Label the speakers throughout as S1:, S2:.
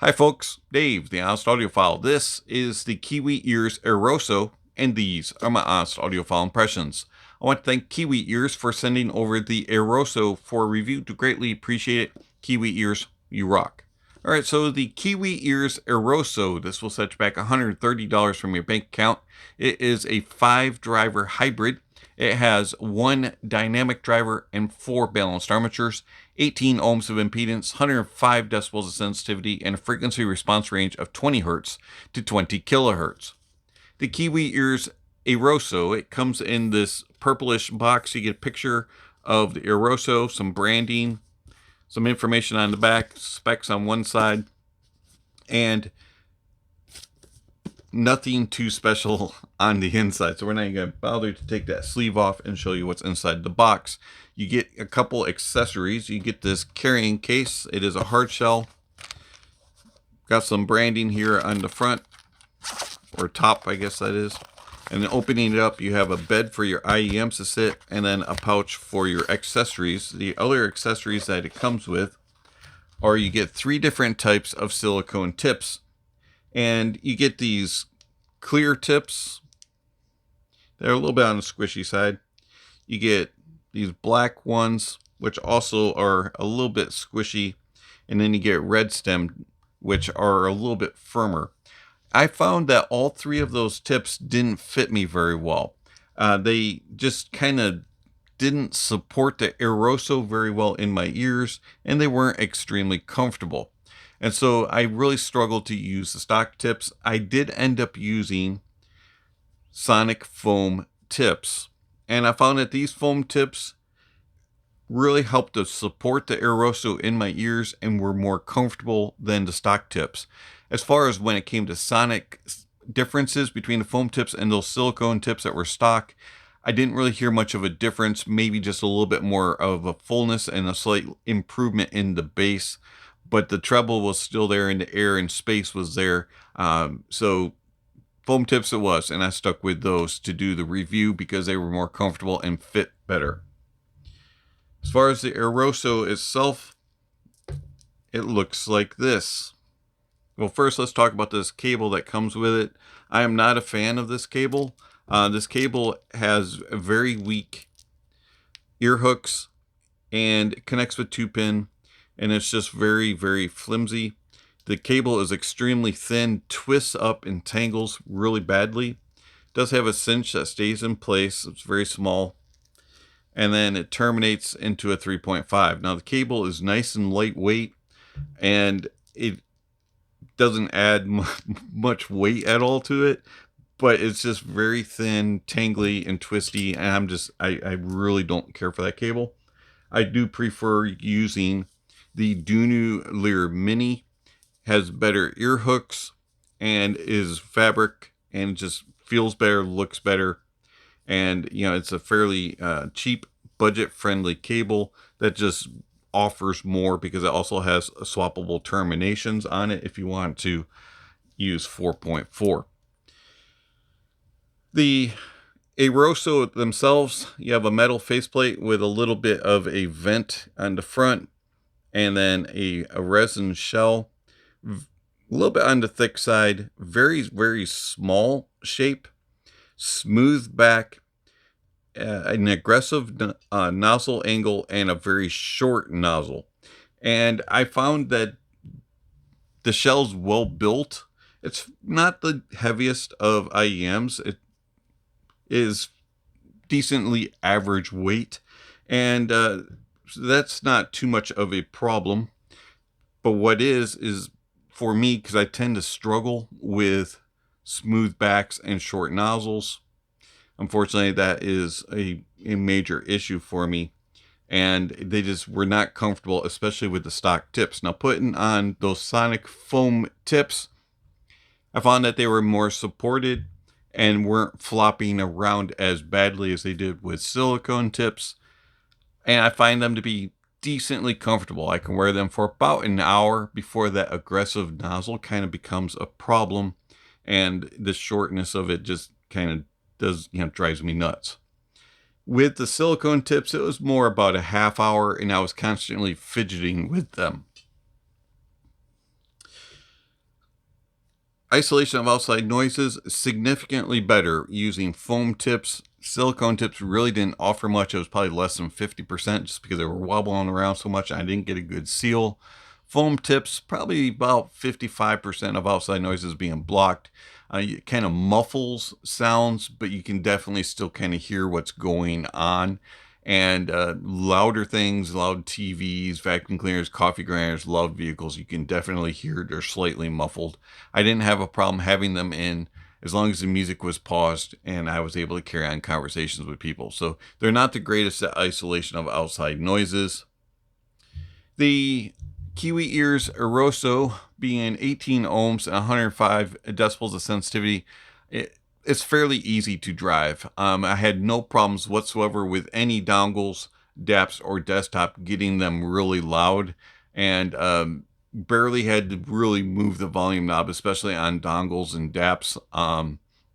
S1: Hi folks, Dave, the Honest Audiophile. This is the Kiwi Ears Airoso, and these are my Honest Audiophile impressions. I want to thank Kiwi Ears for sending over the Airoso for review. Do greatly appreciate it. Kiwi Ears, you rock. Alright, so the Kiwi Ears Airoso, this will set you back $130 from your bank account. It is a 5-driver hybrid. It has 1 dynamic driver and 4 balanced armatures, 18 ohms of impedance, 105 decibels of sensitivity, and a frequency response range of 20 Hz to 20 kilohertz. The Kiwi Ears Airoso, it comes in this purplish box. You get a picture of the Airoso, some branding, some information on the back, specs on one side, and nothing too special on the inside. So we're not even going to bother to take that sleeve off and show you what's inside the box. You get a couple accessories. You get this carrying case. It is a hard shell. Got some branding here on the front, or top, I guess that is. And then opening it up, you have a bed for your IEMs to sit, and then a pouch for your accessories. The other accessories that it comes with are you get 3 different types of silicone tips. And you get these clear tips. They're a little bit on the squishy side. You get these black ones, which also are a little bit squishy. And then you get red stem, which are a little bit firmer. I found that all 3 of those tips didn't fit me very well. They just kind of didn't support the Airoso very well in my ears, and they weren't extremely comfortable. And so I really struggled to use the stock tips. I did end up using sonic foam tips, and I found that these foam tips really helped to support the Airoso in my ears and were more comfortable than the stock tips. As far as when it came to sonic differences between the foam tips and those silicone tips that were stock, I didn't really hear much of a difference, maybe just a little bit more of a fullness and a slight improvement in the bass. But the treble was still there, and the air and space was there. So foam tips it was, and I stuck with those to do the review because they were more comfortable and fit better. As far as the Airoso itself, it looks like this. Well, first let's talk about this cable that comes with it. I am not a fan of this cable. This cable has very weak ear hooks, and it connects with 2-pin. And it's just very, very flimsy. The cable is extremely thin, twists up and tangles really badly. It does have a cinch that stays in place. It's very small. And then it terminates into a 3.5. Now the cable is nice and lightweight, and it doesn't add much weight at all to it, but it's just very thin, tangly, and twisty. And I really don't care for that cable. I do prefer using the Dunu Lear Mini. Has better ear hooks and is fabric and just feels better, looks better. And, you know, it's a fairly cheap, budget-friendly cable that just offers more because it also has swappable terminations on it if you want to use 4.4. The Airoso themselves, you have a metal faceplate with a little bit of a vent on the front, and then a resin shell, a little bit on the thick side, very, very small shape, smooth back, an aggressive nozzle angle, and a very short nozzle. And I found that the shell's well built. It's not the heaviest of IEMs. It is decently average weight, and that's not too much of a problem. But what is for me, because I tend to struggle with smooth backs and short nozzles. Unfortunately, that is a major issue for me, and they just were not comfortable, especially with the stock tips. Now, putting on those sonic foam tips, I found that they were more supported and weren't flopping around as badly as they did with silicone tips. And I find them to be decently comfortable. I can wear them for about an hour before that aggressive nozzle kind of becomes a problem, and the shortness of it just kind of does, drives me nuts. With the silicone tips, it was more about a half hour, and I was constantly fidgeting with them. Isolation of outside noises, significantly better using foam tips. Silicone tips really didn't offer much. It was probably less than 50% just because they were wobbling around so much. I didn't get a good seal. Foam tips, probably about 55% of outside noises being blocked. It kind of muffles sounds, but you can definitely still kind of hear what's going on. And louder things, loud TVs, vacuum cleaners, coffee grinders, loud vehicles, you can definitely hear they're slightly muffled. I didn't have a problem having them in as long as the music was paused and I was able to carry on conversations with people. So they're not the greatest at isolation of outside noises. The Kiwi Ears Airoso, being 18 ohms and 105 decibels of sensitivity, it's fairly easy to drive. I had no problems whatsoever with any dongles, DAPs, or desktop getting them really loud, and barely had to really move the volume knob, especially on dongles and DAPs.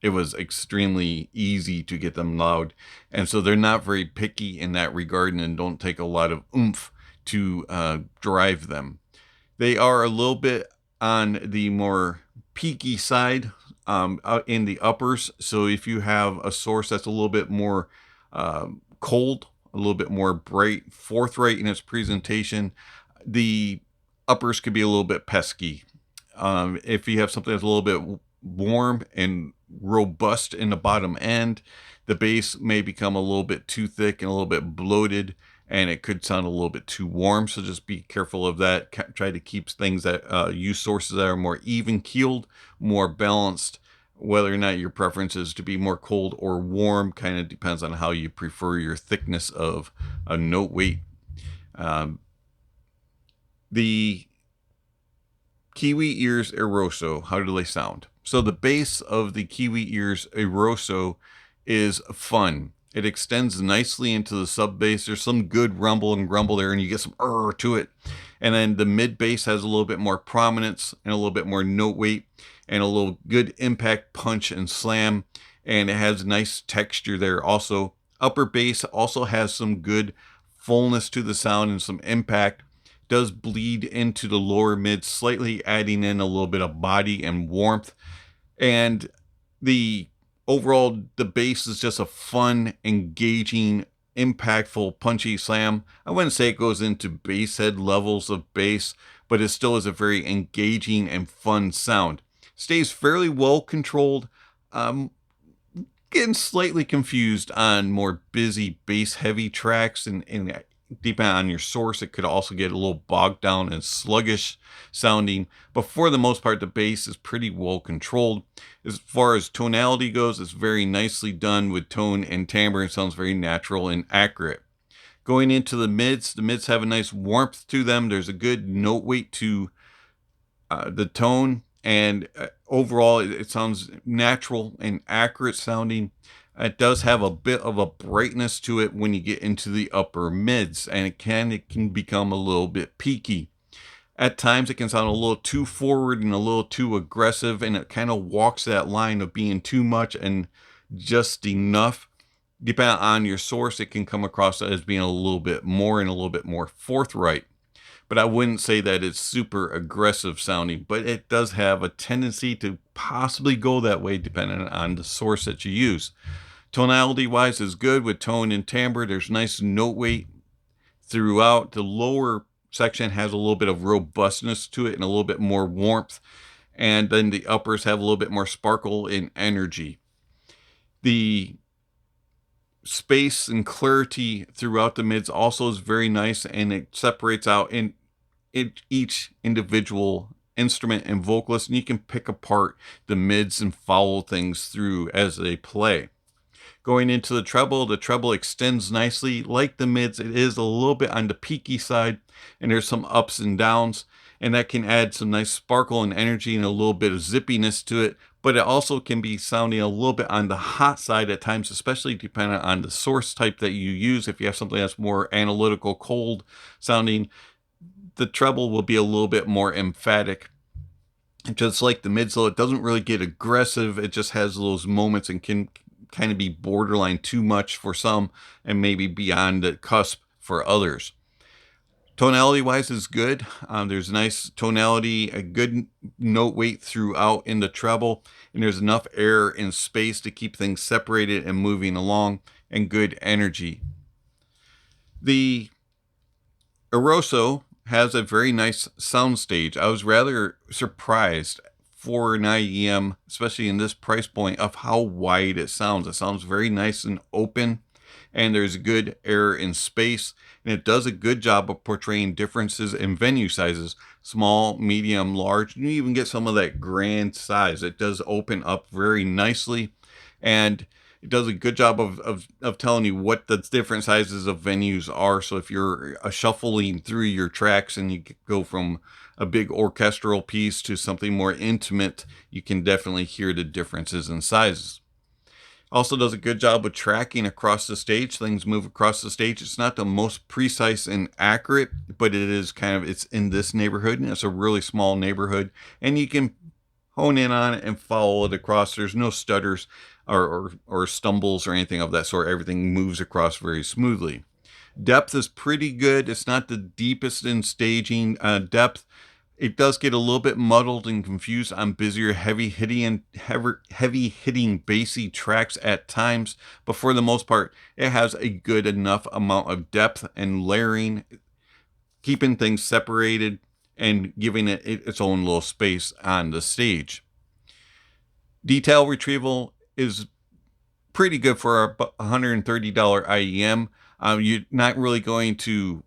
S1: It was extremely easy to get them loud, and so they're not very picky in that regard and don't take a lot of oomph to drive them. They are a little bit on the more peaky side in the uppers. So if you have a source that's a little bit more cold, a little bit more bright, forthright in its presentation, the uppers could be a little bit pesky. If you have something that's a little bit warm and robust in the bottom end, the bass may become a little bit too thick and a little bit bloated, and it could sound a little bit too warm. So just be careful of that. Try to keep things that use sources that are more even keeled, more balanced. Whether or not your preference is to be more cold or warm kind of depends on how you prefer your thickness of a note weight. The Kiwi Ears Airoso, how do they sound? So the bass of the Kiwi Ears Airoso is fun. It extends nicely into the sub bass. There's some good rumble and grumble there, and you get some to it. And then the mid bass has a little bit more prominence and a little bit more note weight and a little good impact punch and slam. And it has nice texture there also. Upper bass also has some good fullness to the sound and some impact. Does bleed into the lower mid, slightly adding in a little bit of body and warmth. And the overall, the bass is just a fun, engaging, impactful, punchy slam. I wouldn't say it goes into bass head levels of bass, but it still is a very engaging and fun sound. Stays fairly well controlled. Getting slightly confused on more busy bass heavy tracks, and depending on your source, it could also get a little bogged down and sluggish sounding. But for the most part, the bass is pretty well controlled. As far as tonality goes, it's very nicely done with tone and timbre. It sounds very natural and accurate. Going into the mids have a nice warmth to them. There's a good note weight to the tone, and overall it sounds natural and accurate sounding. It does have a bit of a brightness to it when you get into the upper mids, and it can become a little bit peaky. At times it can sound a little too forward and a little too aggressive, and it kind of walks that line of being too much and just enough. Depending on your source, it can come across as being a little bit more and a little bit more forthright. But I wouldn't say that it's super aggressive sounding, but it does have a tendency to possibly go that way depending on the source that you use. Tonality wise is good with tone and timbre. There's nice note weight throughout. The lower section has a little bit of robustness to it and a little bit more warmth. And then the uppers have a little bit more sparkle and energy. The space and clarity throughout the mids also is very nice, and it separates out in each individual instrument and vocalist, and you can pick apart the mids and follow things through as they play. Going into the treble extends nicely. Like the mids, it is a little bit on the peaky side, and there's some ups and downs, and that can add some nice sparkle and energy and a little bit of zippiness to it. But it also can be sounding a little bit on the hot side at times, especially depending on the source type that you use. If you have something that's more analytical, cold sounding, the treble will be a little bit more emphatic. Just like the mids, though, it doesn't really get aggressive. It just has those moments and can kind of be borderline too much for some and maybe beyond the cusp for others. Tonality wise is good. There's nice tonality, a good note weight throughout in the treble, and there's enough air and space to keep things separated and moving along, and good energy. The Airoso has a very nice soundstage. I was rather surprised for an IEM, especially in this price point, of how wide it sounds. It sounds very nice and open, and there's good air and space, and it does a good job of portraying differences in venue sizes: small, medium, large. You even get some of that grand size. It does open up very nicely, and it does a good job of telling you what the different sizes of venues are. So if you're shuffling through your tracks and you go from a big orchestral piece to something more intimate, you can definitely hear the differences in sizes. Also does a good job with tracking across the stage. Things move across the stage. It's not the most precise and accurate, but it is it's in this neighborhood, and it's a really small neighborhood, and you can hone in on it and follow it across. There's no stutters or stumbles or anything of that sort. Everything moves across very smoothly. Depth is pretty good. It's not the deepest in staging depth. It does get a little bit muddled and confused on busier, heavy hitting, bassy tracks at times, but for the most part, it has a good enough amount of depth and layering, keeping things separated and giving it its own little space on the stage. Detail retrieval is pretty good for a $130 IEM. You're not really going to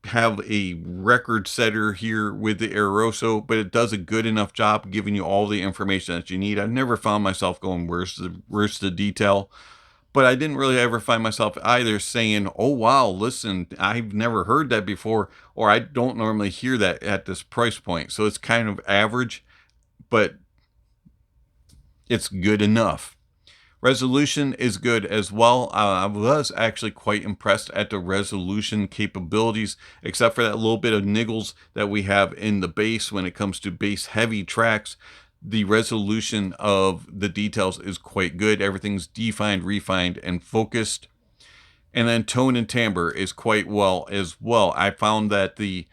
S1: have a record setter here with the Airoso, but it does a good enough job giving you all the information that you need. I've never found myself going, where's the detail? But I didn't really ever find myself either saying, oh wow, listen, I've never heard that before, or I don't normally hear that at this price point. So it's kind of average, but it's good enough. Resolution is good as well. I was actually quite impressed at the resolution capabilities, except for that little bit of niggles that we have in the bass when it comes to bass heavy tracks. The resolution of the details is quite good. Everything's defined, refined, and focused. And then tone and timbre is quite well as well. I found that the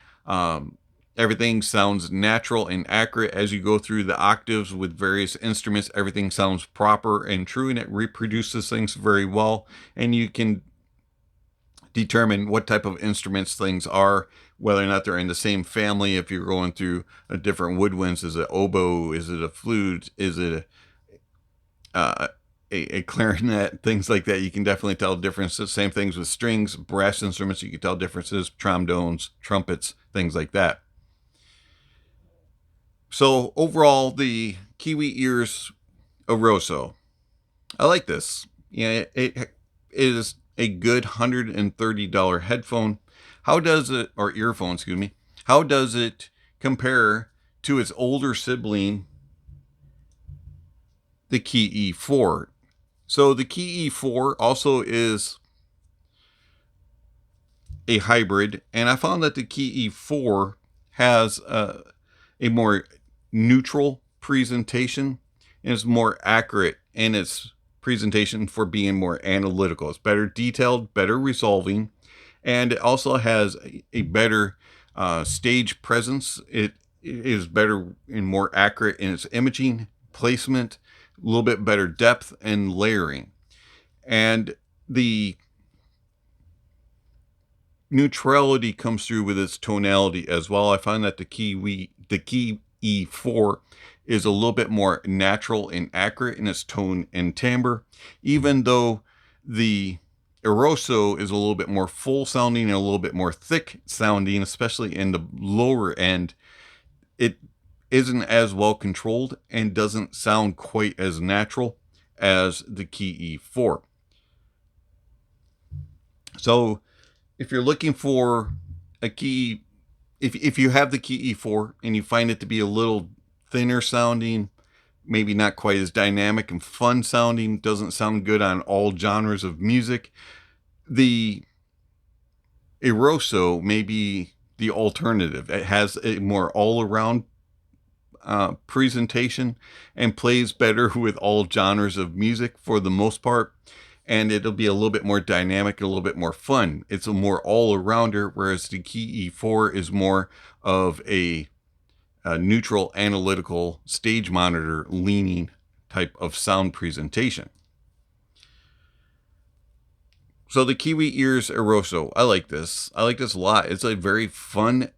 S1: everything sounds natural and accurate as you go through the octaves with various instruments. Everything sounds proper and true, and it reproduces things very well. And you can determine what type of instruments things are, whether or not they're in the same family. If you're going through a different woodwinds, is it oboe? Is it a flute? Is it a clarinet? Things like that. You can definitely tell differences. Same things with strings, brass instruments. You can tell differences. Trombones, trumpets, things like that. So overall, the Kiwi Ears Airoso, I like this. Yeah, it is a good $130 headphone. How does it, or earphone, excuse me, how does it compare to its older sibling, the Kiwi E4? So the Kiwi E4 also is a hybrid, and I found that the Kiwi E4 has a more neutral presentation and is more accurate in its presentation for being more analytical. It's better detailed, better resolving, and it also has a better stage presence. It is better and more accurate in its imaging, placement, a little bit better depth and layering. And the neutrality comes through with its tonality as well. I find that the Kiwi E4 is a little bit more natural and accurate in its tone and timbre, even though the Airoso is a little bit more full sounding and a little bit more thick sounding, especially in the lower end. It isn't as well controlled and doesn't sound quite as natural as the Kiwi E4. So if you're looking for a key, if you have the Kiwi E4 and you find it to be a little thinner sounding, maybe not quite as dynamic and fun sounding, doesn't sound good on all genres of music, the Airoso may be the alternative. It has a more all-around presentation and plays better with all genres of music for the most part. and it'll be a little bit more dynamic, a little bit more fun. It's a more all-arounder, whereas the Key E4 is more of a neutral analytical stage monitor leaning type of sound presentation. So the Kiwi Ears Airoso, I like this. I like this a lot. It's a very fun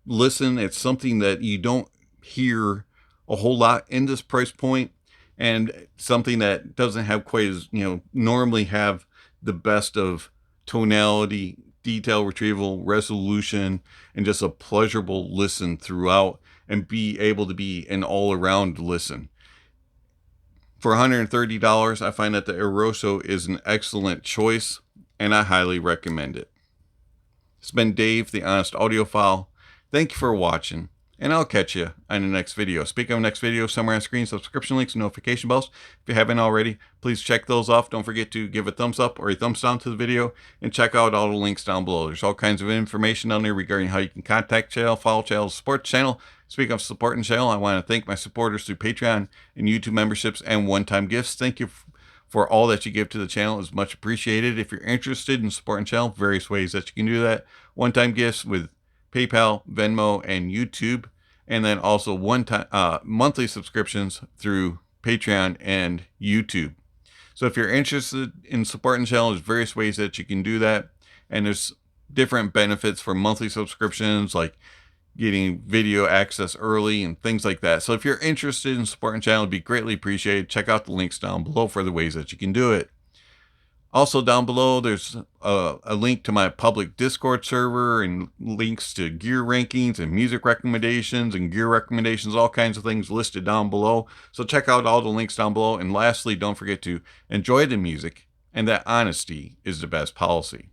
S1: listen. It's something that you don't hear a whole lot in this price point, and something that doesn't have quite as, normally have the best of tonality, detail retrieval, resolution, and just a pleasurable listen throughout, and be able to be an all-around listen. For $130, I find that the Airoso is an excellent choice, and I highly recommend it. It's been Dave, the Honest Audiophile. Thank you for watching, and I'll catch you on the next video. Speaking of next video, somewhere on screen, subscription links and notification bells. If you haven't already, please check those off. Don't forget to give a thumbs up or a thumbs down to the video, and check out all the links down below. There's all kinds of information on there regarding how you can contact channel, follow channel, support channel. Speaking of supporting channel, I want to thank my supporters through Patreon and YouTube memberships and one-time gifts. Thank you for all that you give to the channel. Is much appreciated. If you're interested in supporting channel, various ways that you can do that. One-time gifts with PayPal, Venmo, and YouTube. And then also one-time monthly subscriptions through Patreon and YouTube. So if you're interested in supporting the channel, there's various ways that you can do that. And there's different benefits for monthly subscriptions, like getting video access early and things like that. So if you're interested in supporting the channel, it'd be greatly appreciated. Check out the links down below for the ways that you can do it. Also down below, there's a link to my public Discord server, and links to gear rankings and music recommendations and gear recommendations, all kinds of things listed down below. So check out all the links down below. And lastly, don't forget to enjoy the music, and that honesty is the best policy.